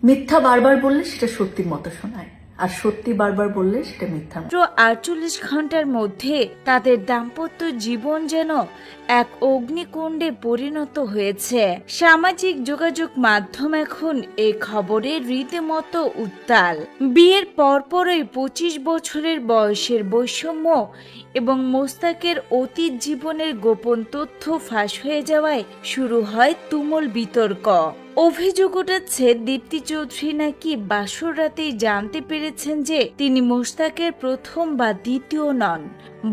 মিথ্যা বারবার বললে সেটা সত্যির মতো শোনায়, আর সত্যি বারবার বললে সেটা মিথ্যা। 48 ঘন্টার মধ্যে তাদের দাম্পত্য জীবন যেন এক অগ্নিকুণ্ডে পরিণত হয়েছে। সামাজিক যোগাযোগ মাধ্যম এখন এই খবরে রীতিমতো উত্তাল। বিয়ের পরপরই 25 বছরের বয়সের বৈষম্য এবং মোস্তাকের অতীত জীবনের গোপন তথ্য ফাঁস হয়ে যাওয়ায় শুরু হয় তুমুল বিতর্ক। অভিযোগ উঠেছে দীপ্তি চৌধুরী নাকি বাসর রাতেই জানতে পেরেছেন যে তিনি মোস্তাকের প্রথম বা দ্বিতীয় নন,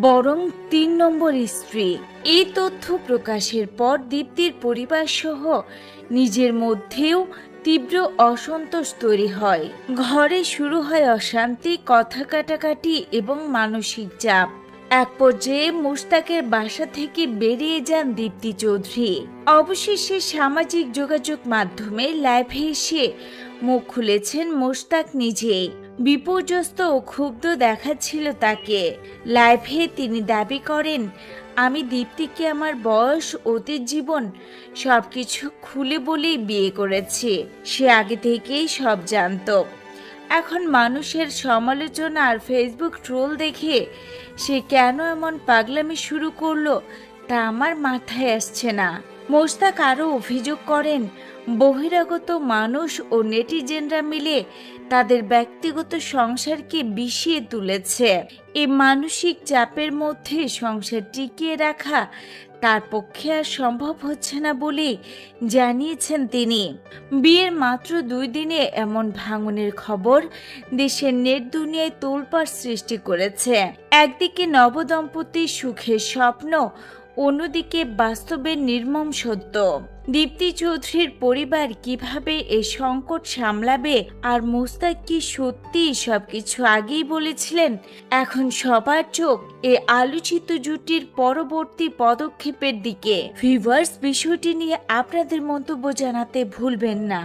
বরং 3 নম্বর স্ত্রী। এই তথ্য প্রকাশের পর দীপ্তির পরিবার সহ নিজের মধ্যেও তীব্র অসন্তোষ তৈরি হয়। ঘরে শুরু হয় অশান্তি, কথা কাটাকাটি এবং মানসিক চাপ। এক পর্যায়ে মোস্তাকের বাসা থেকে বেরিয়ে যান দীপ্তি চৌধুরী। অবশেষে সামাজিক যোগাযোগ মাধ্যমে লাইভে এসে মুখ খুলেছেন মোস্তাক নিজেই। বিপর্যস্ত ও ক্ষুব্ধ দেখাচ্ছিল তাকে। লাইভে তিনি দাবি করেন, আমি দীপ্তিকে আমার বয়স, অতীত জীবন সবকিছু খুলে বলেই বিয়ে করেছি। সে আগে থেকেই সব জানতো। এখন মানুষের সমালোচনা আর ফেসবুক ট্রোল দেখে সে কেন এমন পাগলামি শুরু করলো তা আমার মাথায় আসছে না। মোস্তাক আরও অভিযোগ করেন, বহিরাগত মানুষ ও নেটিজেনরা মিলে তাদের ব্যক্তিগত সংসারকে বিষিয়ে তুলেছে। এই মানসিক চাপের মধ্যে সংসার টিকিয়ে রাখা তার পক্ষে আর সম্ভব হচ্ছে না বলে জানিয়েছেন তিনি। বিয়ের মাত্র 2 দিনে এমন ভাঙনের খবর দেশের নেট দুনিয়ায় তোলপাড় সৃষ্টি করেছে। একদিকে নবদম্পতির সুখের স্বপ্ন, অন্যদিকে বাস্তবের নির্মম সত্য। দীপ্তি চৌধুরীর পরিবার কিভাবে এই সংকট সামলাবে, আর মোস্তাক কি সত্যি সবকিছু আগেই বলেছিলেন? এখন সবার চোখ এই আলোচিত জুটির পরবর্তী পদক্ষেপের দিকে। ভিউয়ার্স, বিষয়টি নিয়ে আপনাদের মন্তব্য জানাতে ভুলবেন না।